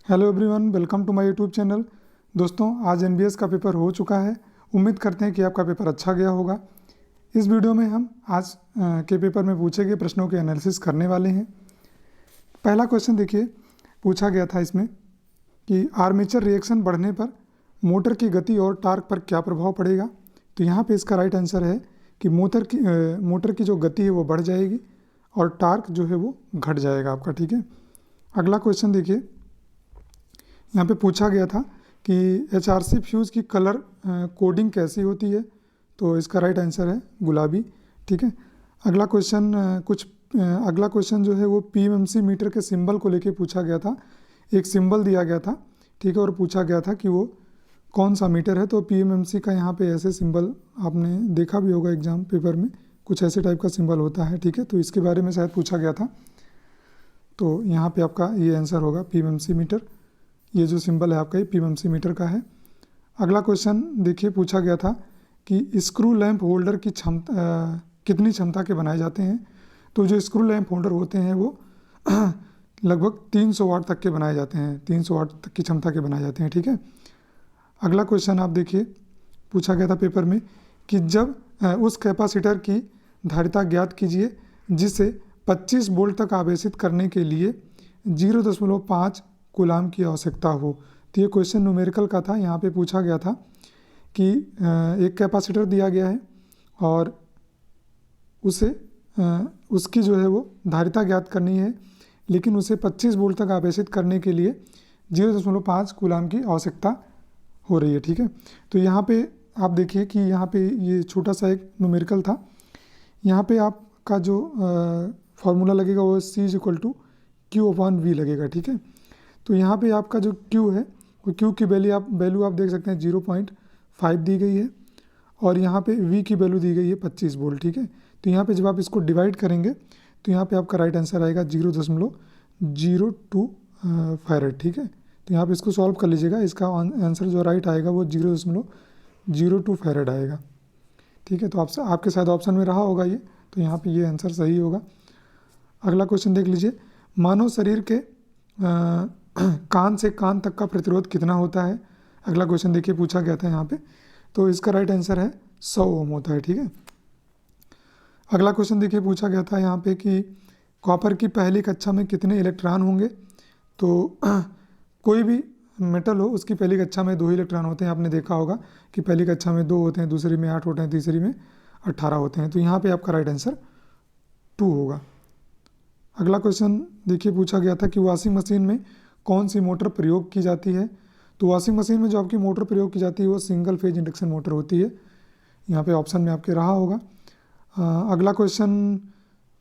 Hello everyone, welcome to my YouTube channel. दोस्तों, आज NBS का पेपर हो चुका है। उम्मीद करते हैं कि आपका पेपर अच्छा गया होगा। इस वीडियो में हम आज के पेपर में पूछे गए प्रश्नों के एनालिसिस करने वाले हैं। पहला क्वेश्चन देखिए, पूछा गया था इसमें कि आर्मेचर रिएक्शन बढ़ने पर मोटर की गति और टार्क पर क्या प्रभाव पड़ेगा। तो यहाँ पे इसका राइट आंसर है कि मोटर की जो गति है वो बढ़ जाएगी और टार्क जो है वो घट जाएगा आपका। ठीक है, अगला क्वेश्चन देखिए, यहाँ पे पूछा गया था कि एचआरसी फ्यूज़ की कलर कोडिंग कैसी होती है। तो इसका राइट आंसर है गुलाबी। ठीक है, अगला क्वेश्चन जो है वो पीएमएमसी मीटर के सिंबल को लेके पूछा गया था। एक सिंबल दिया गया था, ठीक है, और पूछा गया था कि वो कौन सा मीटर है। तो पीएमएमसी का यहाँ पे ऐसे सिंबल आपने देखा भी होगा एग्जाम पेपर में, कुछ ऐसे टाइप का सिंबल होता है। ठीक है, तो इसके बारे में शायद पूछा गया था। तो यहाँ पे आपका ये आंसर होगा पीएमएमसी मीटर। ये जो सिंबल है आपका ये पीएमएमसी मीटर का है। अगला क्वेश्चन देखिए, पूछा गया था कि स्क्रू लैंप होल्डर की कितनी क्षमता के बनाए जाते हैं। तो जो स्क्रू लैंप होल्डर होते हैं वो लगभग 300 वाट तक के बनाए जाते हैं, 300 वाट तक की क्षमता के बनाए जाते हैं। ठीक है, अगला क्वेश्चन आप देखिए, पूछा गया था पेपर में कि जब उस कैपेसिटर की धारिता ज्ञात कीजिए जिसे 25 वोल्ट तक आवेशित करने के लिए 0.5 कूलाम की आवश्यकता हो। तो ये क्वेश्चन न्यूमेरिकल का था। यहाँ पे पूछा गया था कि एक कैपेसिटर दिया गया है और उसकी जो है वो धारिता ज्ञात करनी है, लेकिन उसे 25 वोल्ट तक आवेशित करने के लिए 0.5 कूलाम की आवश्यकता हो रही है। ठीक है, तो यहाँ पे आप देखिए कि यहाँ पे ये छोटा सा एक न्यूमेरिकल था। यहाँ पे आपका जो फॉर्मूला लगेगा वो C=Q/V लगेगा। ठीक है, तो यहाँ पे आपका जो Q है वो Q की वैल्यू आप देख सकते हैं 0.5 दी गई है और यहाँ पे V की वैल्यू दी गई है 25 वोल्ट। ठीक है, तो यहाँ पे जब आप इसको डिवाइड करेंगे तो यहाँ पे आपका राइट आंसर आएगा 0.02 फैरेड। ठीक है, तो यहाँ पे इसको सॉल्व कर लीजिएगा। इसका आंसर जो राइट आएगा वो 0.02 फैरेड आएगा। ठीक है, तो आपके शायद ऑप्शन में रहा होगा ये, तो यहाँ पे ये आंसर सही होगा। अगला क्वेश्चन देख लीजिए, मानव शरीर के कान से कान तक का प्रतिरोध कितना होता है। अगला क्वेश्चन देखिए, पूछा गया था यहाँ पे, तो इसका राइट आंसर है 100 ओम होता है। ठीक है, अगला क्वेश्चन देखिए, पूछा गया था यहाँ पे कि कॉपर की पहली कक्षा में कितने इलेक्ट्रॉन होंगे। तो कोई भी मेटल हो उसकी पहली कक्षा में 2 इलेक्ट्रॉन होते हैं। आपने देखा होगा कि पहली कक्षा में 2 होते हैं, दूसरी में 8 होते हैं, तीसरी में 18 होते हैं। तो यहाँ पे आपका राइट आंसर 2 होगा। अगला क्वेश्चन देखिए, पूछा गया था कि वॉशिंग मशीन में कौन सी मोटर प्रयोग की जाती है। तो वॉशिंग मशीन में जो आपकी मोटर प्रयोग की जाती है वो सिंगल फेज इंडक्शन मोटर होती है। यहाँ पे ऑप्शन में आपके रहा होगा। अगला क्वेश्चन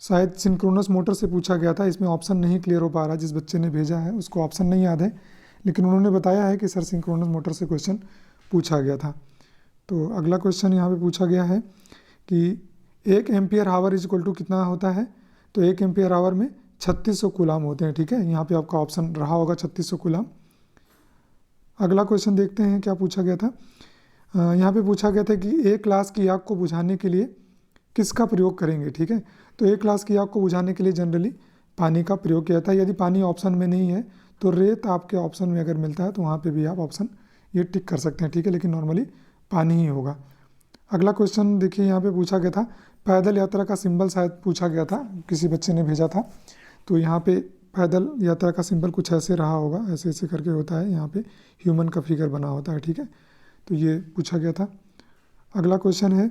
शायद सिंक्रोनस मोटर से पूछा गया था। इसमें ऑप्शन नहीं क्लियर हो पा रहा, जिस बच्चे ने भेजा है उसको ऑप्शन नहीं याद है, लेकिन उन्होंने बताया है कि सर सिंक्रोनस मोटर से क्वेश्चन पूछा गया था। तो अगला क्वेश्चन यहाँ पे पूछा गया है कि 1 ampere hour is equal to कितना होता है। तो 1 एम्पियर आवर में 3600 कूलाम होते हैं। ठीक है, यहाँ पे आपका ऑप्शन रहा होगा 3600 कूलाम। अगला क्वेश्चन देखते हैं क्या पूछा गया था। यहाँ पे पूछा गया था कि 1 ग्लास की आग को बुझाने के लिए किसका प्रयोग करेंगे। ठीक है, तो 1 ग्लास की आग को बुझाने के लिए जनरली पानी का प्रयोग किया जाता है। यदि पानी ऑप्शन में नहीं है तो रेत आपके ऑप्शन में अगर मिलता है तो वहाँ पे भी आप ऑप्शन ये टिक कर सकते हैं। ठीक है, लेकिन नॉर्मली पानी ही होगा। अगला क्वेश्चन देखिए, यहाँ पे पूछा गया था पैदल यात्रा का सिंबल शायद पूछा गया था, किसी बच्चे ने भेजा था। तो यहाँ पे पैदल यात्रा का सिंबल कुछ ऐसे रहा होगा, ऐसे ऐसे करके होता है, यहाँ पे ह्यूमन का फिगर बना होता है। ठीक है, तो ये पूछा गया था। अगला क्वेश्चन है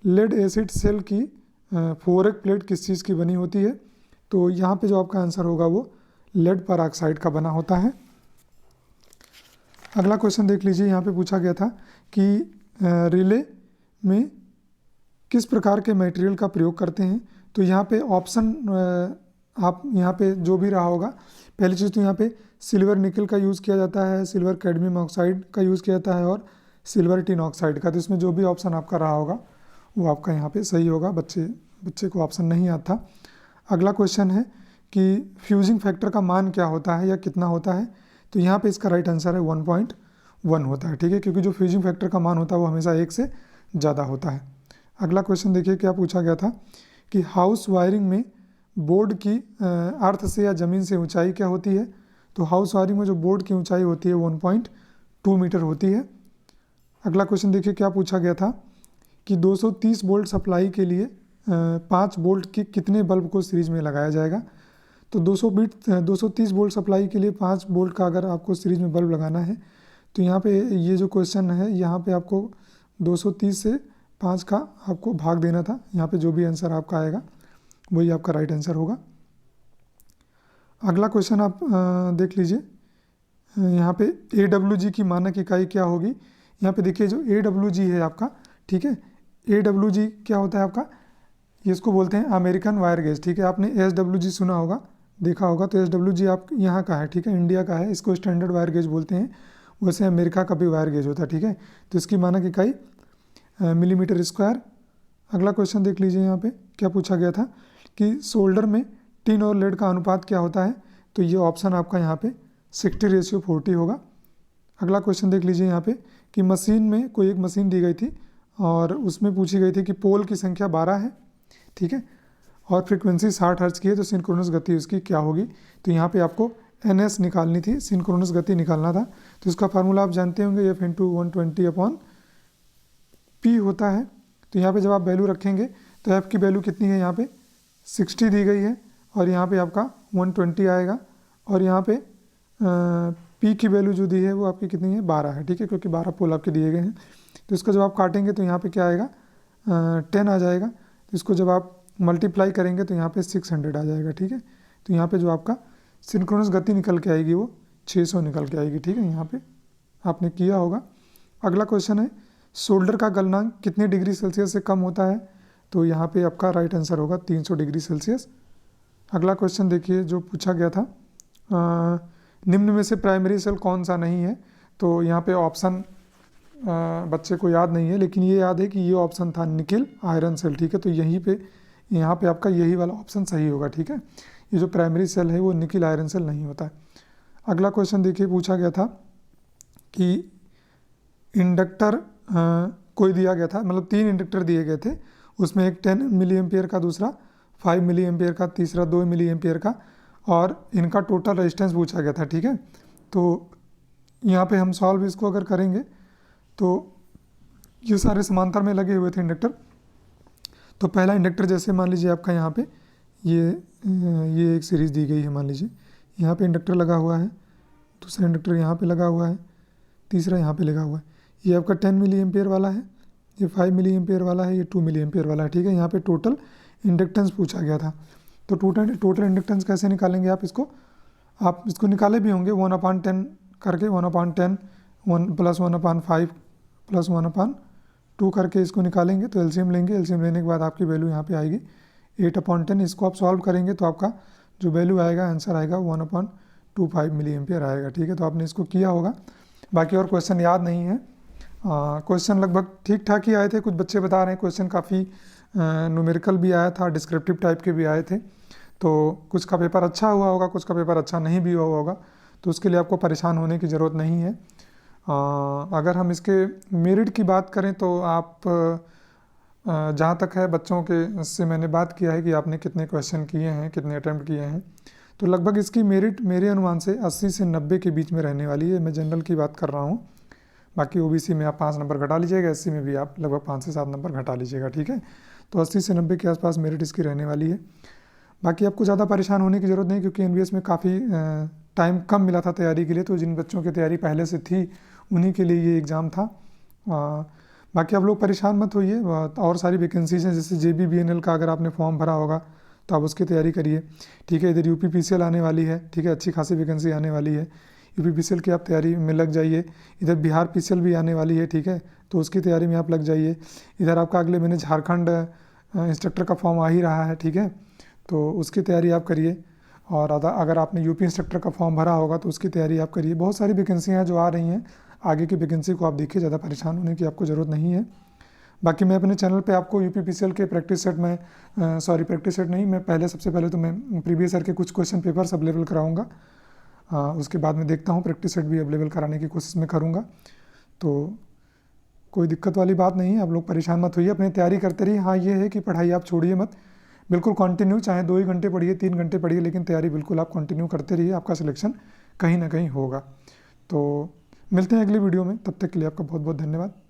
लेड एसिड सेल की फोरेक प्लेट किस चीज़ की बनी होती है। तो यहाँ पे जो आपका आंसर होगा वो लेड परऑक्साइड का बना होता है। अगला क्वेश्चन देख लीजिए, यहाँ पे पूछा गया था कि रिले में किस प्रकार के मटेरियल का प्रयोग करते हैं। तो यहाँ पे ऑप्शन आप यहाँ पे जो भी रहा होगा, पहली चीज़ तो यहाँ पे सिल्वर निकल का यूज़ किया जाता है, सिल्वर कैडमियम ऑक्साइड का यूज़ किया जाता है और सिल्वर टिन ऑक्साइड का। तो इसमें जो भी ऑप्शन आपका रहा होगा वो आपका यहाँ पे सही होगा। बच्चे को ऑप्शन नहीं याद था। अगला क्वेश्चन है कि फ्यूजिंग फैक्टर का मान क्या होता है या कितना होता है। तो यहाँ पे इसका राइट आंसर है 1.1 होता है। ठीक है, क्योंकि जो फ्यूजिंग फैक्टर का मान होता है वो हमेशा 1 से ज़्यादा होता है। अगला क्वेश्चन देखिए, क्या पूछा गया था कि हाउस वायरिंग में बोर्ड की अर्थ से या ज़मीन से ऊंचाई क्या होती है। तो हाउस वायरिंग में जो बोर्ड की ऊंचाई होती है 1.2 मीटर होती है। अगला क्वेश्चन देखिए क्या पूछा गया था कि 230 वोल्ट सप्लाई के लिए 5 वोल्ट के कितने बल्ब को सीरीज में लगाया जाएगा। तो 230 वोल्ट सप्लाई के लिए 5 वोल्ट का अगर आपको सीरीज में बल्ब लगाना है तो यहाँ पे ये जो क्वेश्चन है यहाँ पे आपको 230 से 5 का आपको भाग देना था। यहाँ पे जो भी आंसर आपका आएगा वही आपका राइट आंसर होगा। अगला क्वेश्चन आप देख लीजिए, यहाँ पे AWG की मानक इकाई क्या होगी। यहाँ पे देखिए जो AWG है आपका, ठीक है, AWG क्या होता है आपका, ये इसको बोलते हैं अमेरिकन वायर गेज, ठीक है। आपने SWG सुना होगा, देखा होगा, तो SWG आप यहाँ का है, ठीक है, इंडिया का है, इसको स्टैंडर्ड वायर गेज बोलते हैं। वैसे अमेरिका का भी वायर गेज होता है, ठीक है। तो इसकी मानक इकाई मिलीमीटर स्क्वायर। अगला क्वेश्चन देख लीजिए, यहाँ पे क्या पूछा गया था कि सोल्डर में टिन और लेड का अनुपात क्या होता है। तो ये ऑप्शन आपका यहाँ पे 60:40 होगा। अगला क्वेश्चन देख लीजिए यहाँ पे कि मशीन में कोई एक मशीन दी गई थी और उसमें पूछी गई थी कि पोल की संख्या 12 है, ठीक है, और फ्रीक्वेंसी 60 हर्ट्ज की है, तो सिंक्रोनस गति उसकी क्या होगी। तो यहाँ पे आपको NS निकालनी थी, सिंक्रोनस गति निकालना था। तो इसका फार्मूला आप जानते होंगे, F × 120/P होता है। तो यहाँ पे जब आप वैल्यू रखेंगे तो F की वैल्यू कितनी है, यहाँ पे 60 दी गई है और यहाँ पे आपका 120 आएगा, और यहाँ पे P की वैल्यू जो दी है वो आपकी कितनी है, 12 है, ठीक है, क्योंकि 12 पोल आपके दिए गए हैं। तो इसका जब आप काटेंगे तो यहाँ पे क्या आएगा, 10 आ जाएगा। तो इसको जब आप मल्टीप्लाई करेंगे तो यहाँ पे 600 आ जाएगा, ठीक है। तो यहाँ पे जो आपका सिंक्रोनस गति निकल के आएगी वो 600 निकल के आएगी, ठीक है, यहाँ पे आपने किया होगा। अगला क्वेश्चन है सोल्डर का गलनांक कितने डिग्री सेल्सियस से कम होता है। तो यहाँ पे आपका राइट आंसर होगा 300 डिग्री सेल्सियस। अगला क्वेश्चन देखिए जो पूछा गया था, निम्न में से प्राइमरी सेल कौन सा नहीं है। तो यहाँ पे ऑप्शन बच्चे को याद नहीं है, लेकिन ये याद है कि ये ऑप्शन था निकिल आयरन सेल, ठीक है। तो यहीं पे यहाँ पे आपका यही वाला ऑप्शन सही होगा, ठीक है। ये जो प्राइमरी सेल है वो निकिल आयरन सेल नहीं होता है। अगला क्वेश्चन देखिए पूछा गया था कि इंडक्टर कोई दिया गया था, मतलब 3 इंडक्टर दिए गए थे, उसमें एक 10 मिली एम्पियर का, दूसरा 5 मिली एम्पियर का, तीसरा 2 मिली एम्पियर का, और इनका टोटल रेजिस्टेंस पूछा गया था, ठीक है। तो यहाँ पे हम सॉल्व इसको अगर करेंगे तो ये सारे समांतर में लगे हुए थे इंडक्टर। तो पहला इंडक्टर जैसे मान लीजिए आपका यहाँ पे ये एक सीरीज़ दी गई है, मान लीजिए यहाँ पे इंडक्टर लगा हुआ है, दूसरा इंडक्टर यहाँ पे लगा हुआ है, तीसरा यहाँ पे लगा हुआ है। ये आपका 10 मिली एम्पियर वाला है, ये 5 मिली एम्पियर वाला है, ये 2 मिली एम्पियर वाला है, ठीक है। यहाँ पे टोटल इंडक्टेंस पूछा गया था। तो टोटल इंडक्टेंस कैसे निकालेंगे आप इसको निकाले भी होंगे 1/10 करके, 1/10 1 + 1/5 + 1/2 करके इसको निकालेंगे। तो एलसीएम लेंगे, एलसीएम लेने के बाद आपकी वैल्यू यहाँ पे आएगी 8/10। इसको आप सॉल्व करेंगे तो आपका जो वैल्यू आएगा, आंसर आएगा 1/25 मिली एम्पियर आएगा, ठीक है। तो आपने इसको किया होगा, बाकी और क्वेश्चन याद नहीं है। क्वेश्चन लगभग ठीक ठाक ही आए थे, कुछ बच्चे बता रहे हैं क्वेश्चन काफ़ी न्यूमेरिकल भी आया था, डिस्क्रिप्टिव टाइप के भी आए थे। तो कुछ का पेपर अच्छा हुआ होगा, कुछ का पेपर अच्छा नहीं भी हुआ होगा, तो उसके लिए आपको परेशान होने की ज़रूरत नहीं है। अगर हम इसके मेरिट की बात करें तो आप जहाँ तक है बच्चों के से मैंने बात किया है कि आपने कितने क्वेश्चन किए हैं, कितने अटैम्प्ट किए हैं, तो लगभग इसकी मेरिट मेरे अनुमान से 80 से 90 के बीच में रहने वाली है। मैं जनरल की बात कर रहा हूँ, बाकी ओबीसी में आप 5 नंबर घटा लीजिएगा, एससी में भी आप लगभग 5 से 7 नंबर घटा लीजिएगा, ठीक है। तो 80 से 90 के आसपास मेरिट इसकी रहने वाली है। बाकी आपको ज़्यादा परेशान होने की ज़रूरत नहीं, क्योंकि एनवीएस में काफ़ी टाइम कम मिला था तैयारी के लिए, तो जिन बच्चों की तैयारी पहले से थी उन्हीं के लिए ये एग्ज़ाम था। बाकी आप लोग परेशान मत होइए, और सारी वैकेंसीज हैं, जैसे JBBNL का अगर आपने फॉर्म भरा होगा तो आप उसकी तैयारी करिए, ठीक है। इधर UPPCL आने वाली है, ठीक है, अच्छी खासी वैकेंसी आने वाली है, UPPCL की आप तैयारी में लग जाइए। इधर बिहार PCL भी आने वाली है, ठीक है, तो उसकी तैयारी में आप लग जाइए। इधर आपका अगले महीने झारखंड इंस्ट्रक्टर का फॉर्म आ ही रहा है, ठीक है, तो उसकी तैयारी आप करिए। और अगर आपने यूपी इंस्ट्रक्टर का फॉर्म भरा होगा तो उसकी तैयारी आप करिए। बहुत सारी वैकेंसियाँ हैं जो आ रही हैं, आगे की वैकेंसी को आप देखिए, ज़्यादा परेशान होने की आपको ज़रूरत नहीं है। बाकी मैं अपने चैनल पे आपको UPPCL के प्रैक्टिस सेट में प्रैक्टिस सेट नहीं, मैं सबसे पहले तो मैं प्रीवियस ईयर के कुछ क्वेश्चन पेपर्स अवेलेबल कराऊँगा, उसके बाद में देखता हूँ प्रैक्टिस सेट भी अवेलेबल कराने की कोशिश में करूँगा। तो कोई दिक्कत वाली बात नहीं है, आप लोग परेशान मत होइए, अपनी तैयारी करते रहिए। हाँ ये है कि पढ़ाई आप छोड़िए मत, बिल्कुल कंटिन्यू, चाहे 2 ही घंटे पढ़िए, 3 घंटे पढ़िए, लेकिन तैयारी बिल्कुल आप कंटिन्यू करते रहिए, आपका सिलेक्शन कहीं ना कहीं होगा। तो मिलते हैं अगली वीडियो में, तब तक के लिए आपका बहुत बहुत धन्यवाद।